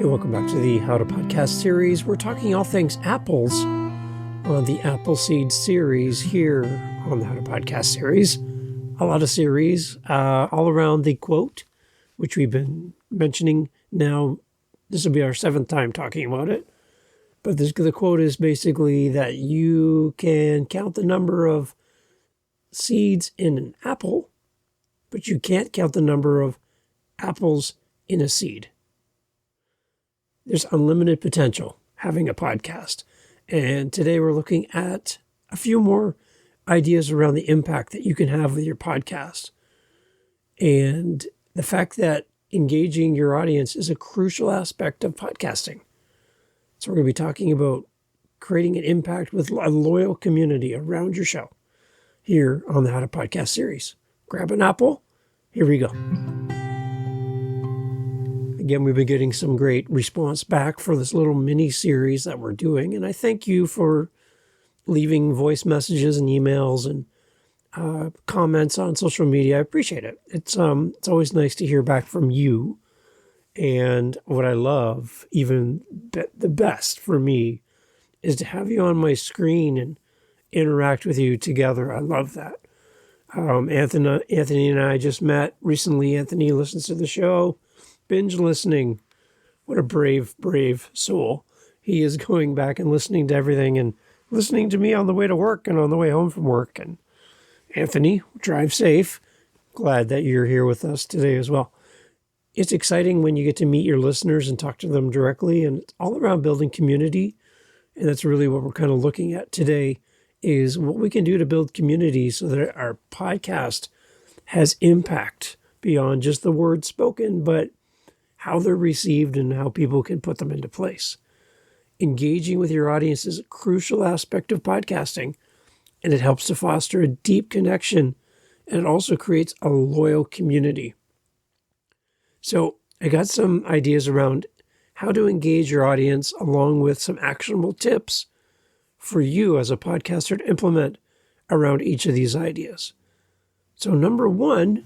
Welcome back to the How to Podcast series. We're talking all things apples on the Appleseed series here on the How to Podcast series. A lot of series all around the quote, which we've been mentioning now. This will be our 7th time talking about it. But the quote is basically that you can count the number of seeds in an apple, but you can't count the number of apples in a seed. There's unlimited potential having a podcast. And today we're looking at a few more ideas around the impact that you can have with your podcast. And the fact that engaging your audience is a crucial aspect of podcasting. So we're going to be talking about creating an impact with a loyal community around your show here on the How to Podcast series. Grab an apple. Here we go. Again, we've been getting some great response back for this little mini series that we're doing. And I thank you for leaving voice messages and emails and comments on social media. I appreciate it. It's always nice to hear back from you. And what I love, even the best for me, is to have you on my screen and interact with you together. I love that. Anthony and I just met recently. Anthony listens to the show. Binge listening. What a brave soul. He is going back and listening to everything and listening to me on the way to work and on the way home from work. And Anthony, drive safe. Glad that you're here with us today as well. It's exciting when you get to meet your listeners and talk to them directly, and it's all around building community. And that's really what we're kind of looking at today, is what we can do to build community so that our podcast has impact beyond just the words spoken, but how they're received and how people can put them into place. Engaging with your audience is a crucial aspect of podcasting, and it helps to foster a deep connection, and it also creates a loyal community. So I got some ideas around how to engage your audience, along with some actionable tips for you as a podcaster to implement around each of these ideas. So number 1,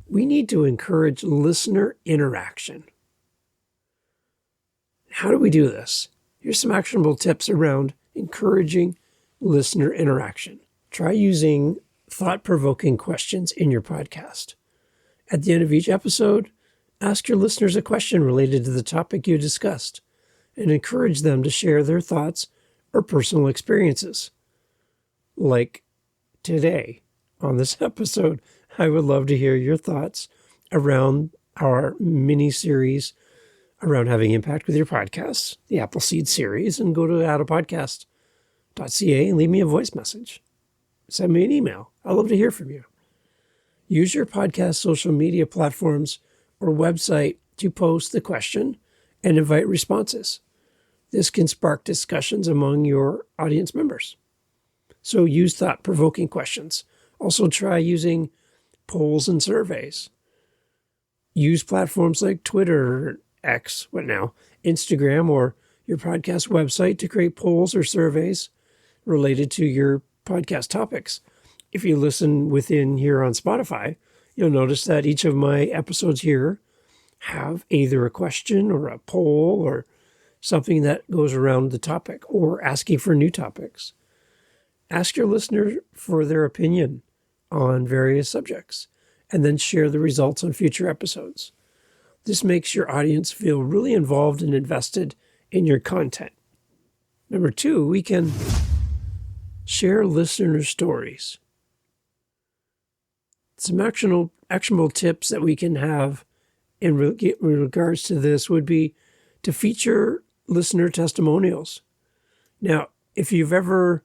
we need to encourage listener interaction. How do we do this? Here's some actionable tips around encouraging listener interaction. Try using thought-provoking questions in your podcast. At the end of each episode, ask your listeners a question related to the topic you discussed and encourage them to share their thoughts or personal experiences. Like today on this episode, I would love to hear your thoughts around our mini-series around having impact with your podcasts, the Appleseed series, and go to howtopodcast.ca and leave me a voice message. Send me an email. I'd love to hear from you. Use your podcast social media platforms or website to post the question and invite responses. This can spark discussions among your audience members. So use thought-provoking questions. Also try using polls and surveys. Use platforms like Twitter, X, Instagram, or your podcast website to create polls or surveys related to your podcast topics. If you listen within here on Spotify, you'll notice that each of my episodes here have either a question or a poll or something that goes around the topic or asking for new topics. Ask your listener for their opinion on various subjects and then share the results on future episodes. This makes your audience feel really involved and invested in your content. Number 2, we can share listener stories. Some actionable tips that we can have in regards to this would be to feature listener testimonials. Now, if you've ever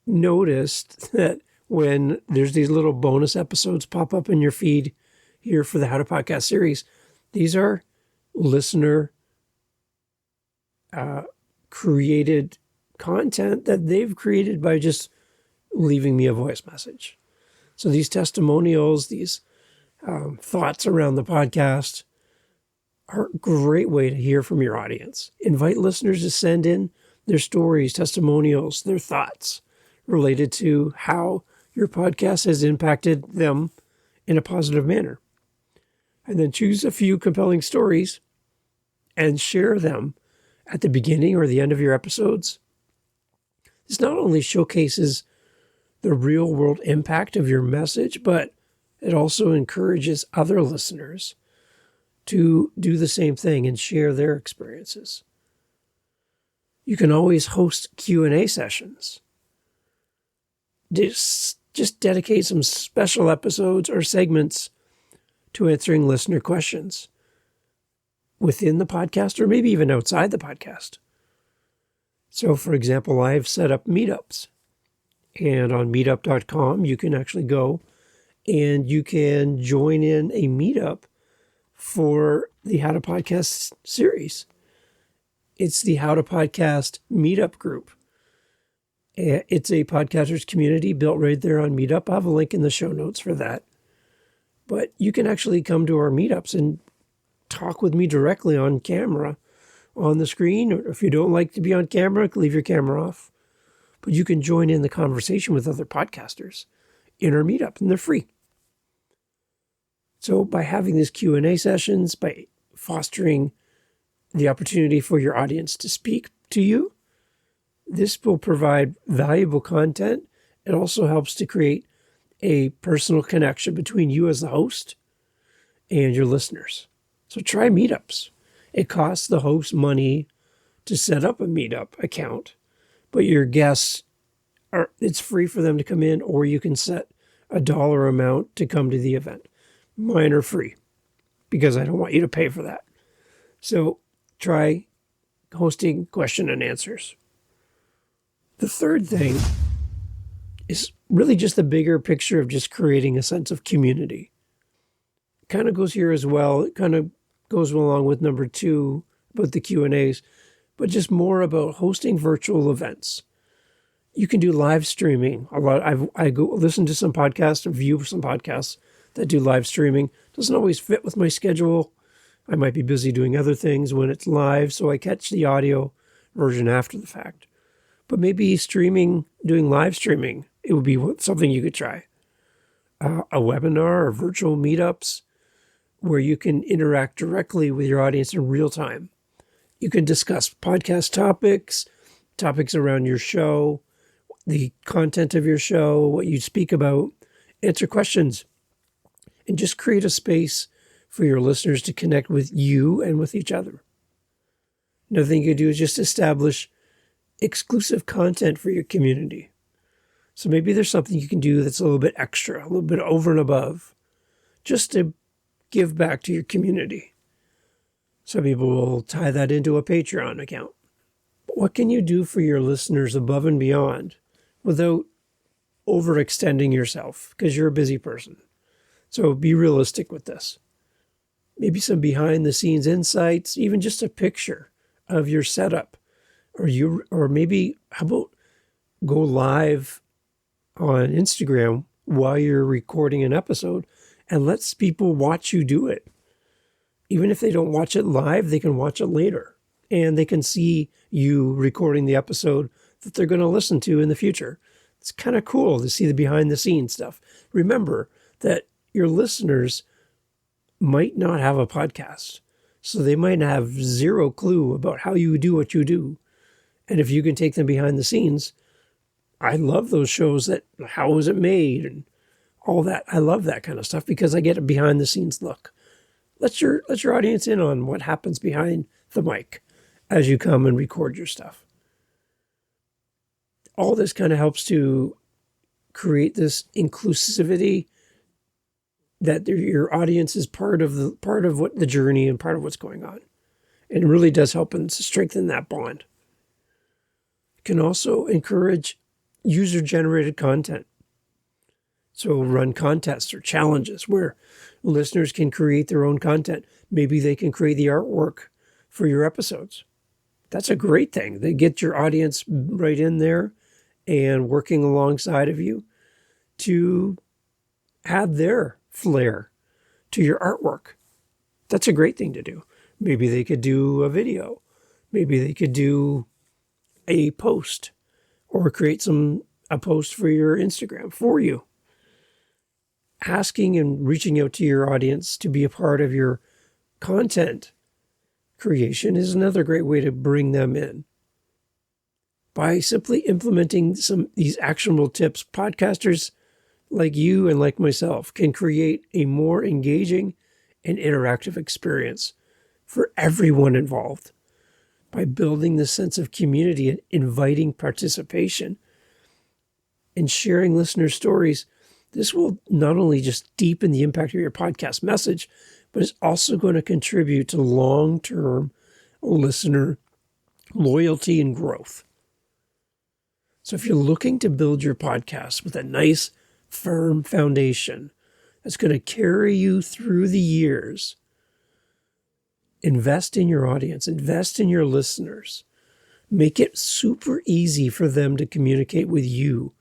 noticed that when there's these little bonus episodes pop up in your feed here for the How to Podcast series, these are listener created content that they've created by just leaving me a voice message. So these testimonials, these thoughts around the podcast are a great way to hear from your audience. Invite listeners to send in their stories, testimonials, their thoughts related to how your podcast has impacted them in a positive manner. and then choose a few compelling stories and share them at the beginning or the end of your episodes. This not only showcases the real world impact of your message, but it also encourages other listeners to do the same thing and share their experiences. You can always host Q&A sessions. Just dedicate some special episodes or segments to answering listener questions within the podcast or maybe even outside the podcast. So, for example, I've set up meetups, and on meetup.com, you can actually go and you can join in a meetup for the How to Podcast series. It's the How to Podcast meetup group. It's a podcasters community built right there on Meetup. I'll have a link in the show notes for that. But you can actually come to our meetups and talk with me directly on camera, on the screen. Or if you don't like to be on camera, leave your camera off. But you can join in the conversation with other podcasters in our meetup, and they're free. So by having these Q&A sessions, by fostering the opportunity for your audience to speak to you, this will provide valuable content. It also helps to create a personal connection between you as the host and your listeners. So try meetups. It costs the host money to set up a meetup account, but your guests it's free for them to come in, or you can set a dollar amount to come to the event. Mine are free because I don't want you to pay for that. So try hosting question and answers. The third thing is really just the bigger picture of just creating a sense of community. It kind of goes here as well. It kind of goes along with number 2 about the Q&As, but just more about hosting virtual events. You can do live streaming. I go listen to some podcasts or view some podcasts that do live streaming. Doesn't always fit with my schedule. I might be busy doing other things when it's live, so I catch the audio version after the fact. But maybe doing live streaming, it would be something you could try. A webinar or virtual meetups where you can interact directly with your audience in real time. You can discuss podcast topics around your show, the content of your show, what you speak about, answer questions, and just create a space for your listeners to connect with you and with each other. Another thing you can do is just establish exclusive content for your community. So maybe there's something you can do that's a little bit extra, a little bit over and above, just to give back to your community. Some people will tie that into a Patreon account. But what can you do for your listeners above and beyond without overextending yourself? Because you're a busy person. So be realistic with this. Maybe some behind the scenes insights, even just a picture of your setup. Or maybe how about go live on Instagram while you're recording an episode and let people watch you do it. Even if they don't watch it live, they can watch it later and they can see you recording the episode that they're going to listen to in the future. It's kind of cool to see the behind the scenes stuff. Remember that your listeners might not have a podcast, so they might have zero clue about how you do what you do. And if you can take them behind the scenes, I love those shows that how was it made and all that. I love that kind of stuff because I get a behind the scenes look. Let your audience in on what happens behind the mic as you come and record your stuff. All this kind of helps to create this inclusivity that your audience is part of what the journey and part of what's going on. And it really does help and strengthen that bond. Can also encourage user-generated content. So run contests or challenges where listeners can create their own content. Maybe they can create the artwork for your episodes. That's a great thing. They get your audience right in there and working alongside of you to add their flair to your artwork. That's a great thing to do. Maybe they could do a video. Maybe they could do a post or create a post for your Instagram for you. asking and reaching out to your audience to be a part of your content creation is another great way to bring them in. By simply implementing these actionable tips, podcasters like you and like myself can create a more engaging and interactive experience for everyone involved. By building this sense of community and inviting participation and sharing listener stories, this will not only just deepen the impact of your podcast message, but it's also going to contribute to long-term listener loyalty and growth. So if you're looking to build your podcast with a nice, firm foundation that's going to carry you through the years, invest in your audience, invest in your listeners. Make it super easy for them to communicate with you.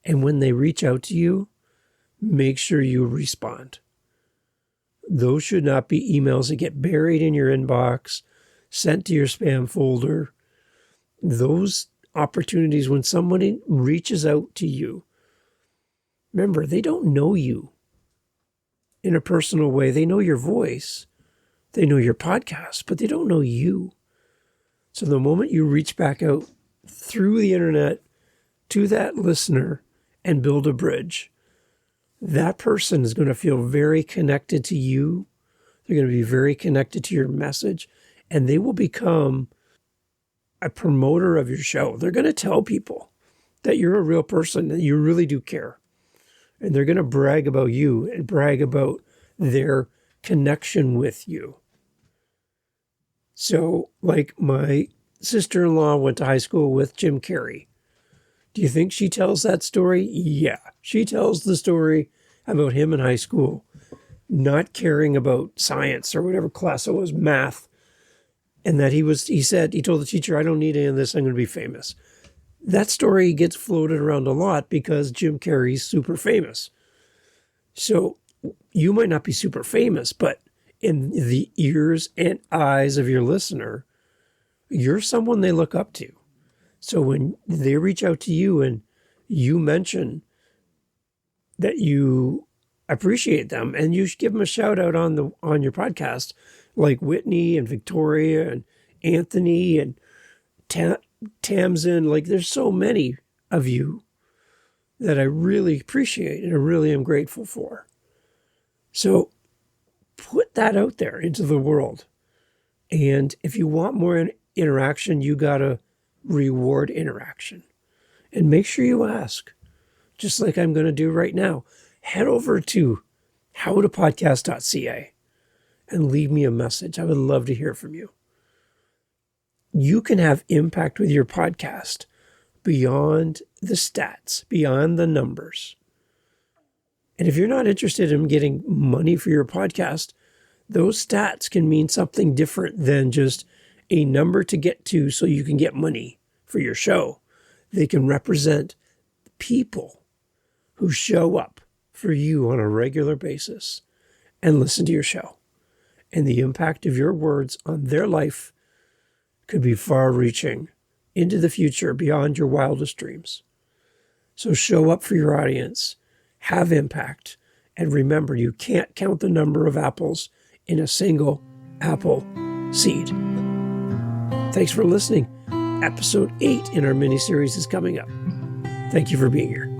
And when they reach out to you, make sure you respond. Those should not be emails that get buried in your inbox, sent to your spam folder. Those opportunities when somebody reaches out to you, remember, they don't know you in a personal way. They know your voice. They know your podcast, but they don't know you. So the moment you reach back out through the internet to that listener and build a bridge, that person is going to feel very connected to you. They're going to be very connected to your message, and they will become a promoter of your show. They're going to tell people that you're a real person, that you really do care. And they're going to brag about you and brag about their connection with you. So, like my sister-in-law went to high school with Jim Carrey. Do you think she tells that story? Yeah. She tells the story about him in high school, not caring about science or whatever class it was, math. And that he told the teacher, I don't need any of this, I'm going to be famous. That story gets floated around a lot because Jim Carrey's super famous. So you might not be super famous, but in the ears and eyes of your listener, you're someone they look up to. So when they reach out to you and you mention that you appreciate them and you should give them a shout out on your podcast, like Whitney and Victoria and Anthony and Tamsin, like there's so many of you that I really appreciate and I really am grateful for. So put that out there into the world. And if you want more interaction, you got to reward interaction. And make sure you ask, just like I'm going to do right now. Head over to howtopodcast.ca and leave me a message. I would love to hear from you. You can have impact with your podcast beyond the stats, beyond the numbers. And if you're not interested in getting money for your podcast, those stats can mean something different than just a number to get to so you can get money for your show. They can represent people who show up for you on a regular basis and listen to your show. And the impact of your words on their life could be far-reaching into the future beyond your wildest dreams. So show up for your audience, have impact, and remember, you can't count the number of apples in a single apple seed. Thanks for listening. Episode 8 in our mini-series is coming up. Thank you for being here.